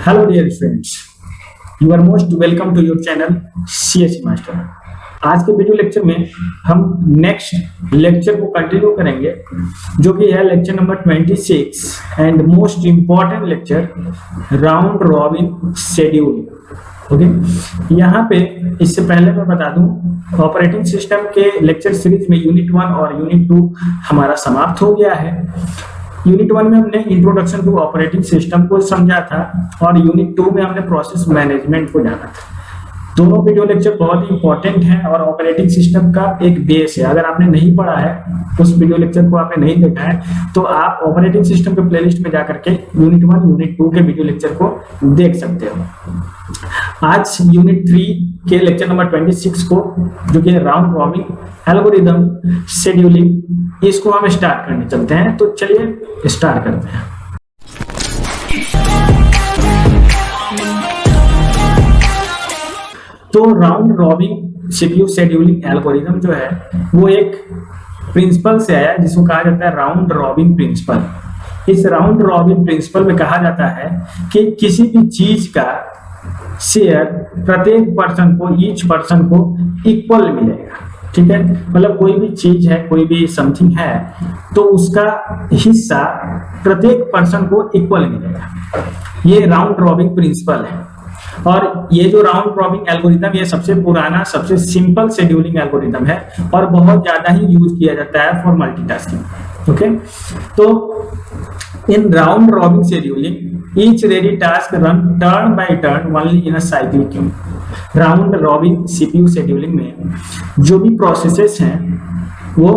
Hello dear students, you are most welcome to your channel CSC master. आज के video lecture में हम next lecture को continue करेंगे, जो कि है lecture number 26 and most important lecture, round robin schedule. Okay, यहाँ पे इससे पहले मैं बता दूं, ऑपरेटिंग सिस्टम के लेक्चर सीरीज में यूनिट 1 और यूनिट 2 हमारा समाप्त हो गया है। यूनिट 1 में हमने इंट्रोडक्शन टू ऑपरेटिंग सिस्टम को समझा था और यूनिट 2 में हमने प्रोसेस मैनेजमेंट को जाना था। दोनों वीडियो लेक्चर बहुत ही इंपॉर्टेंट है और ऑपरेटिंग सिस्टम का एक बेस है। अगर आपने नहीं पढ़ा है, उस वीडियो लेक्चर को आपने नहीं देखा है, तो आप ऑपरेटिंग सिस्टम के प्लेलिस्ट में जाकर के यूनिट 1 यूनिट 2 के वीडियो लेक्चर को देख सकते हो। आज यूनिट 3 के लेक्चर नंबर 26 को, जो कि राउंड रॉबिन एल्गोरिदम शेड्यूलिंग, इसको हम स्टार्ट करने चलते हैं। तो चलिए स्टार्ट करते हैं। तो round robin CPU scheduling algorithm जो है वो एक प्रिंसिपल से आया, जिसको कहा जाता है राउंड रॉबिन प्रिंसिपल। इस राउंड रॉबिन प्रिंसिपल में कहा जाता है कि किसी भी चीज का शेयर प्रत्येक पर्सन को, ईच पर्सन को इक्वल मिलेगा। ठीक है, मतलब कोई भी चीज है, कोई भी समथिंग है, तो उसका हिस्सा प्रत्येक पर्सन को इक्वल मिलेगा। ये राउंड रॉबिन प्रिंसिपल है। और ये जो राउंड रॉबिन एल्गोरिदम, ये सबसे पुराना, सबसे सिंपल शेड्यूलिंग एल्गोरिदम है और बहुत ज्यादा ही यूज किया जाता है फॉर मल्टीटास्किंग। ओके, तो in round robin scheduling each ready task run turn by turn only in a cyclic Q. Round robin CPU scheduling में जो भी प्रोसेसेस हैं वो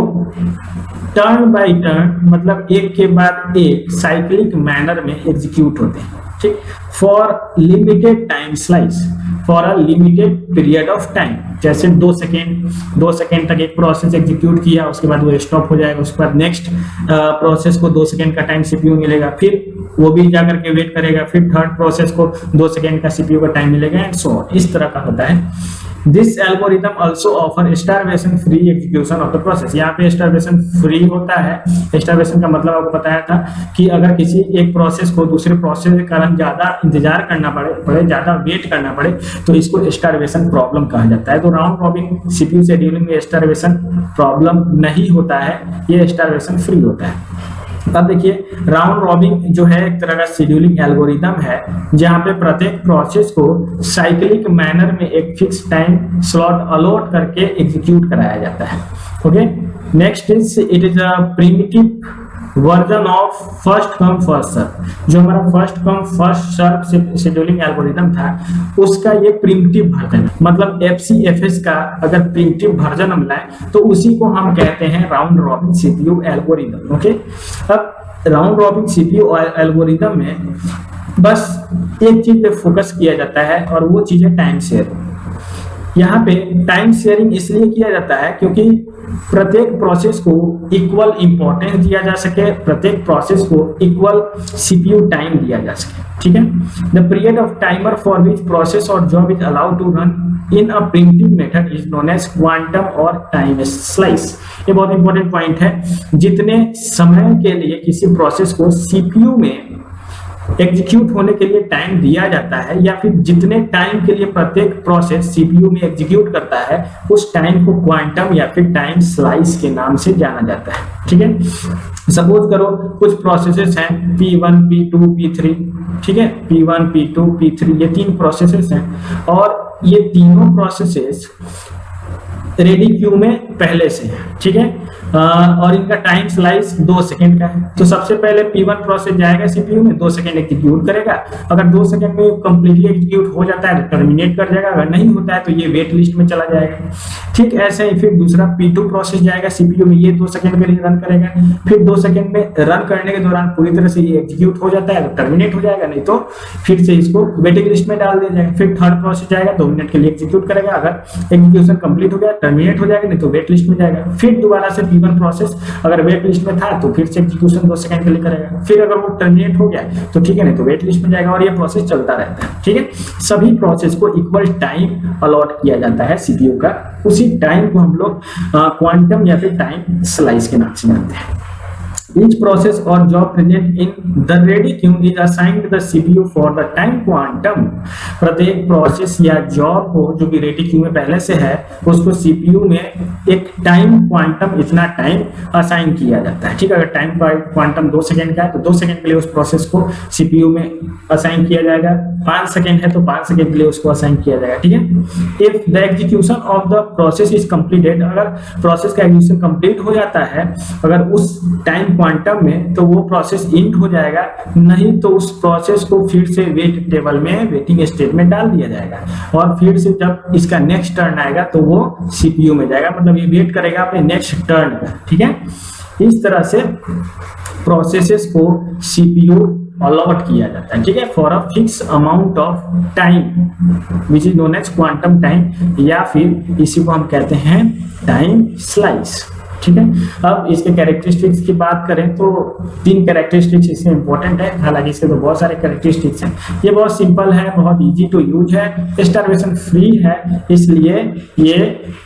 टर्न बाय टर्न, मतलब एक के बाद एक साइक्लिक मैनर में एग्जीक्यूट होते हैं। ठीक, for limited time slice, for a limited period of time. जैसे 2 सेकेंड तक एक प्रोसेस एग्जीक्यूट किया, उसके बाद वो स्टॉप हो जाएगा, उसके बाद नेक्स्ट प्रोसेस को 2 सेकेंड का टाइम सीपीयू मिलेगा, फिर वो भी जाकर के वेट करेगा, फिर थर्ड प्रोसेस को 2 सेकेंड का सीपीयू का टाइम मिलेगा एंड सो ऑन। इस तरह का होता है। This algorithm also offer starvation free execution of the process. यहाँ पे स्टारवेशन फ्री होता है। स्टारवेशन का मतलब आपको बताया था कि अगर किसी एक प्रोसेस को दूसरे प्रोसेस के कारण ज्यादा इंतजार करना पड़े, ज्यादा वेट करना पड़े, तो इसको स्टारवेशन प्रॉब्लम कहा जाता है। तो राउंड रॉबिन सीपीयू शेड्यूलिंग में स्टारवेशन प्रॉब्लम नहीं होता है, ये स्टारवेशन फ्री होता है। अब देखिए, राउंड रॉबिन जो है एक तरह का शेड्यूलिंग एल्गोरिदम है, जहां पे प्रत्येक प्रोसेस को साइक्लिक मैनर में एक फिक्स टाइम स्लॉट अलॉट करके एग्जीक्यूट कराया जाता है। Okay, next is it is a primitive version of first come first serve. जो हमारा first come first serve scheduling algorithm था, उसका ये प्रिमिटिव वर्जन, मतलब एफसीएफएस का अगर प्रिमिटिव वर्जन हम लाएं तो उसी को हम कहते हैं round robin CPU algorithm. Okay, अब राउंड रॉबिन सीपीयू एल्गोरिदम में बस एक चीज पे फोकस किया जाता है और वो चीज है टाइम शेयरिंग। यहाँ पे टाइम शेयरिंग इसलिए किया जाता है क्योंकि प्रत्येक प्रोसेस को इक्वल इंपॉर्टेंस दिया जा सके, प्रत्येक प्रोसेस को इक्वल सीपीयू टाइम दिया जा सके। ठीक है, the period of timer for which process or job is allowed to run in a primitive method is known as quantum or time slice. ये बहुत इंपॉर्टेंट पॉइंट है। जितने समय के लिए किसी प्रोसेस को सीपीयू में एग्जीक्यूट होने के लिए टाइम दिया जाता है, या फिर जितने टाइम के लिए प्रत्येक प्रोसेस सीपीयू में एग्जीक्यूट करता है, उस टाइम को क्वांटम या फिर टाइम स्लाइस के नाम से जाना जाता है। ठीक है, सपोज करो कुछ प्रोसेसेस हैं P1, P2, P3। ठीक है, P1, P2, P3, ये 3 प्रोसेसेस हैं और ये तीनों प्रोसेसेस रेडी क्यू में पहले से है। ठीक है, और इनका टाइम स्लाइस 2 सेकेंड का है। तो सबसे पहले P1 प्रोसेस जाएगा सीपीयू में, 2 सेकेंड एग्जीक्यूट करेगा। अगर 2 सेकेंड में कंप्लीटली एग्जीक्यूट हो जाता है तो टर्मिनेट कर जाएगा, अगर नहीं होता है तो ये वेट लिस्ट में चला जाएगा। ठीक ऐसे ही फिर दूसरा P2 प्रोसेस जाएगा सीपीयू में, ये 2 सेकेंड के लिए रन करेगा। फिर 2 सेकेंड में रन करने के दौरान पूरी तरह से ये एग्जीक्यूट हो जाता है तो टर्मिनेट हो जाएगा, नहीं तो फिर से इसको वेटिंग लिस्ट में डाल दिया जाएगा। फिर थर्ड प्रोसेस जाएगा, 2 मिनट के लिए एग्जीक्यूट करेगा, अगर एग्जीक्यूशन कंप्लीट हो गया टर्मिनेट हो जाएगा, नहीं तो वेट लिस्ट में जाएगा। फिर दोबारा से P1 प्रोसेस अगर वेट लिस्ट में था तो फिर से एग्जीक्यूशन 2 सेकंड के लिए करेगा। फिर अगर वो टर्मिनेट हो गया तो ठीक है, नहीं तो वेट लिस्ट में जाएगा और ये प्रोसेस चलता रहता है। ठीक है, सभी प्रोसेस को इक्वल टाइम अलॉट किया जाता है सीपीयू का। उसी टाइम को हम लोग क्वांटम या फिर टाइम स्लाइस के नाम से जानते हैं। Each process or job present in the ready queue is assigned the CPU for the time quantum. प्रत्येक प्रोसेस या जॉब को जो कि रेडी क्यू में पहले से है उसको सीपीयू में एक टाइम क्वांटम इतना टाइम असाइन किया जाता है। ठीक है, अगर टाइम क्वांटम 2 सेकंड का है तो 2 सेकंड के लिए उस प्रोसेस को सीपीयू में असाइन किया जाएगा, 5 सेकंड है तो 5 सेकंड के लिए उसको असाइन किया जाएगा। ठीक है, if the execution of the process is completed, अगर प्रोसेस का एग्जीक्यूशन कंप्लीट हो जाता है अगर उस टाइम क्वांटम में तो वो प्रोसेस इंट हो जाएगा, नहीं तो उस प्रोसेस को फिर से वेट टेबल में वेटिंग स्टेट में डाल दिया जाएगा और फिर से जब इसका नेक्स्ट टर्न आएगा तो वो सीपीयू में जाएगा, मतलब ये वेट करेगा अपने नेक्स्ट टर्न का। ठीक है, इस तरह से प्रोसेसेस को सीपीयू अलॉट किया जाता है। ठीक है, for a fix amount of time which is known as quantum time, या फिर इसी को हम कहते हैं टाइम स्लाइस। ठीक है, अब इसके कैरेक्टरिस्टिक्स की बात करें तो 3 कैरेक्टरिस्टिक्स इसमें इंपॉर्टेंट है, हालांकि इसके तो बहुत सारे कैरेक्टरिस्टिक्स हैं। ये बहुत सिंपल है, बहुत इजी टू यूज है, स्टारवेशन फ्री है, इसलिए ये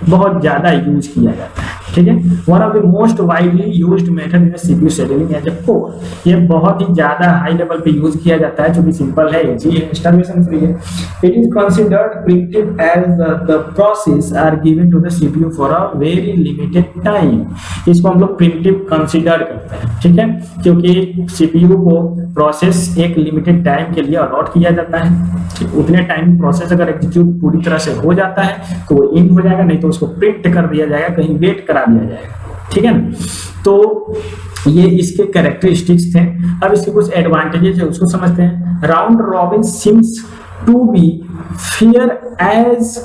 बहुत ज्यादा यूज किया जाता है। ठीक है, one of the most widely used method in CPU scheduling as a core, ये बहुत ही ज्यादा हाई लेवल पे यूज किया जाता है, जो कि सिंपल है, इजी है, स्टारवेशन फ्री है। It is considered primitive as the process are given to the CPU for a very limited time. इसको हम लोग प्रिमिटिव कंसीडर करते हैं। ठीक है, क्योंकि सीपीयू को प्रोसेस एक लिमिटेड टाइम के लिए अलॉट किया जाता है। उतने टाइम प्रोसेस अगर एग्जीक्यूट पूरी तरह से हो जाता है तो वो इन हो जाएगा, नहीं तो उसको प्रिंट कर दिया जाएगा, कहीं वेट करा दिया जाएगा। ठीक है ना, तो ये इसके कैरेक्टरिस्टिक्स थे। अब इसके कुछ एडवांटेजेस है उसको समझते हैं। Round robin seems to be fair as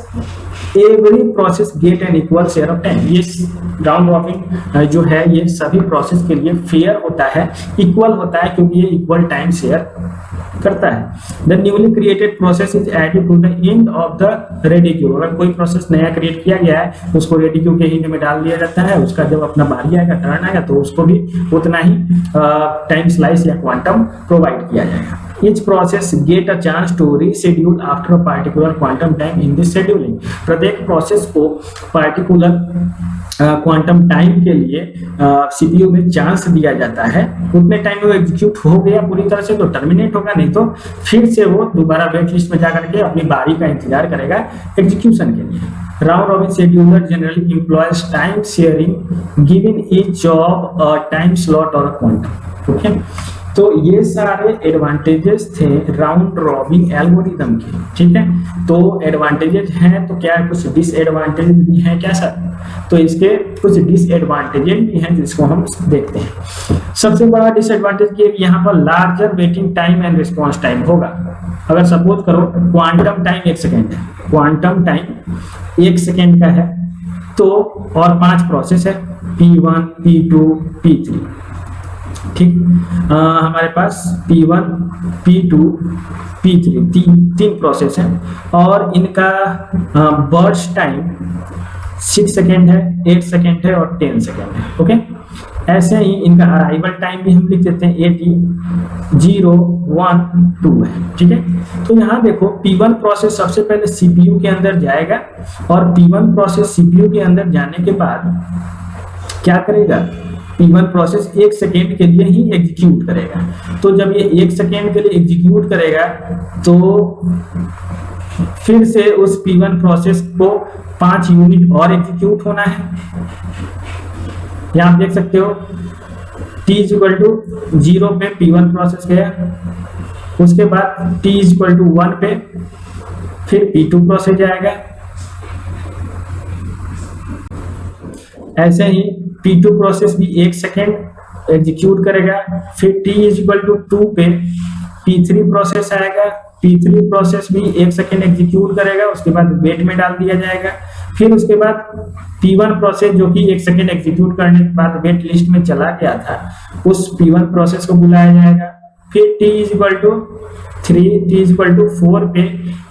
every process get an equal share of time. ये राउंड रॉबिन जो है ये सभी प्रोसेस के लिए फेयर होता है, इक्वल होता है, क्योंकि ये इक्वल टाइम शेयर करता है। The newly created process is added to the end of the ready queue. अगर कोई प्रोसेस नया क्रिएट किया गया है उसको रेडी क्यू के एंड में डाल दिया जाता है, उसका जब अपना बारी आएगा, टर्न आएगा, तो उसको भी उतना ही टाइम स्लाइस या क्वांटम प्रोवाइड किया जाएगा। Each process get a chance to reschedule after a particular quantum time in this scheduling. प्रत्येक प्रोसेस को पार्टिकुलर क्वांटम टाइम के लिए सीपीयू में चांस दिया जाता है। उतने टाइम में एग्जीक्यूट हो गया पूरी तरह से तो टर्मिनेट होगा, नहीं तो फिर से वो दोबारा वेट लिस्ट में जाकर के अपनी बारी का इंतजार करेगा एग्जीक्यूशन के लिए। Round robin scheduler generally employees time sharing given each job a time slot और क्वांटम। ओके, तो ये सारे एडवांटेजेस थे राउंड रॉबिन एल्गोरिथम के। ठीक है, तो एडवांटेजेस हैं तो क्या कुछ डिसएडवांटेज भी हैं क्या सर? तो इसके कुछ डिसएडवांटेजेस भी हैं जिसको हम देखते हैं। सबसे बड़ा डिसएडवांटेज ये यहाँ पर larger waiting time and response time होगा। अगर सपोज करो क्वांटम टाइम 1 सेकेंड है, क्वांटम टाइम 1 सेकेंड का है, तो और 5 प्रोसेस है P1, P2, P3। ठीक, हमारे पास P1, P2, P3 तीन प्रोसेस हैं और इनका बर्स्ट टाइम 6 सेकेंड है, 8 सेकेंड है और 10 सेकेंड है। ओके, ऐसे ही इनका अराइवल टाइम भी हम लिख देते हैं 80, 0, 1, 2 है। ठीक है, तो यहाँ देखो P1 प्रोसेस सबसे पहले सीपीयू के अंदर जाएगा और P1 प्रोसेस सीपीयू के अंदर जाने के बाद क्या करेगा? P1 प्रोसेस 1 सेकेंड के लिए ही एग्जीक्यूट करेगा। तो जब ये 1 सेकेंड के लिए एग्जीक्यूट करेगा तो फिर से उस P1 प्रोसेस को 5 यूनिट और एग्जीक्यूट होना है। यहां आप देख सकते हो t=0 पे P1 प्रोसेस गया, उसके बाद t=1 पे फिर P2 प्रोसेस जाएगा। ऐसे ही P2 प्रोसेस भी 1 सेकेंड एग्जीक्यूट करेगा, फिर t=2 पे P3 प्रोसेस आएगा, P3 प्रोसेस भी 1 सेकेंड एग्जीक्यूट करेगा, उसके बाद वेट में डाल दिया जाएगा। फिर उसके बाद P1 प्रोसेस जो कि 1 सेकेंड एग्जीक्यूट करने के बाद वेट लिस्ट में चला गया था, उस P1 प्रोसेस को बुलाया जाएगा। फिर t=3, t=4 पे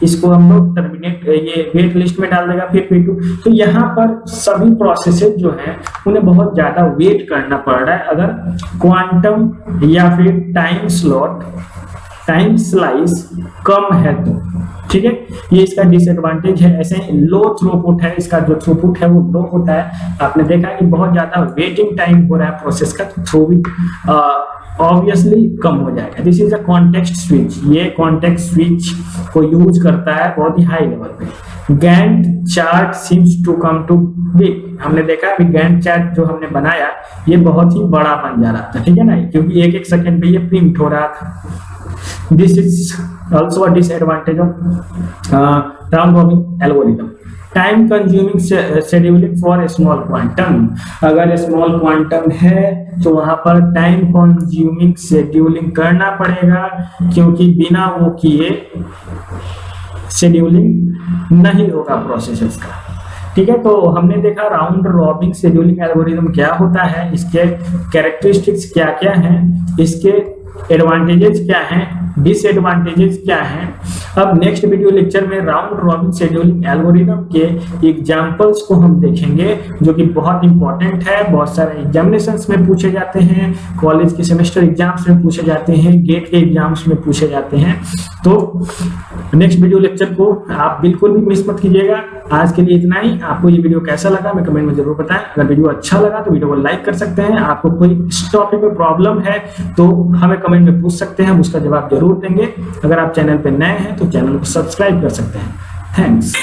इसको हम लोग टर्मिनेट ये वेट लिस्ट में डाल देगा, फिर P2। तो यहाँ पर सभी प्रोसेसेस जो हैं उन्हें बहुत ज्यादा वेट करना पड़ रहा है अगर क्वांटम या फिर टाइम स्लॉट, टाइम स्लाइस कम है तो। ठीक है, ये इसका डिसएडवांटेज है। ऐसे लो थ्रूपुट है, इसका जो थ्रूपुट है वो लो होता है। आपने देखा कि बहुत ज्यादा वेटिंग टाइम हो रहा है प्रोसेस का, तो थ्रूपुट ऑब्वियसली कम हो जाएगा। This is a context switch, ये कॉन्टेक्स्ट स्विच को यूज करता है बहुत ही हाई लेवल पे। Gantt chart seems to come to big, हमने देखा अभी गैंट चार्ट जो हमने बनाया ये बहुत ही बड़ा बन जा रहा था, ठीक है ना, क्योंकि एक एक सेकंड पे ये प्रिंट हो रहा था। This is also a disadvantage of round robin algorithm. Time consuming scheduling for small quantum, अगर स्मॉल क्वांटम है तो वहां पर टाइम कंज्यूमिंग शेड्यूलिंग करना पड़ेगा, क्योंकि बिना वो किए शेड्यूलिंग नहीं होगा प्रोसेसर्स का। ठीक है, तो हमने देखा राउंड रॉबिन शेड्यूलिंग एल्गोरिथम क्या होता है, इसके कैरेक्टरिस्टिक्स क्या क्या हैं, इसके एडवांटेजेस क्या हैं, डिसएडवांटेजेस क्या हैं। अब नेक्स्ट वीडियो लेक्चर में राउंड रॉबिन शेड्यूलिंग एल्गोरिथम के एग्जांपल्स को हम देखेंगे, जो कि बहुत इंपॉर्टेंट है, बहुत सारे एग्जामिनेशंस में पूछे जाते हैं, कॉलेज के सेमेस्टर एग्जाम्स में पूछे जाते हैं, गेट के एग्जाम्स में पूछे जाते हैं। तो नेक्स्ट वीडियो लेक्चर को आप बिल्कुल भी मिस मत कीजिएगा। आज के लिए इतना ही। आपको ये वीडियो कैसा लगा मैं कमेंट में जरूर बताएं। अगर वीडियो अच्छा लगा तो वीडियो को लाइक कर सकते हैं। आपको कोई इस टॉपिक में प्रॉब्लम है तो हमें कमेंट में पूछ सकते हैं, हम उसका जवाब जरूर देंगे। अगर आप चैनल पे नए हैं तो चैनल को सब्सक्राइब कर सकते हैं। थैंक्स।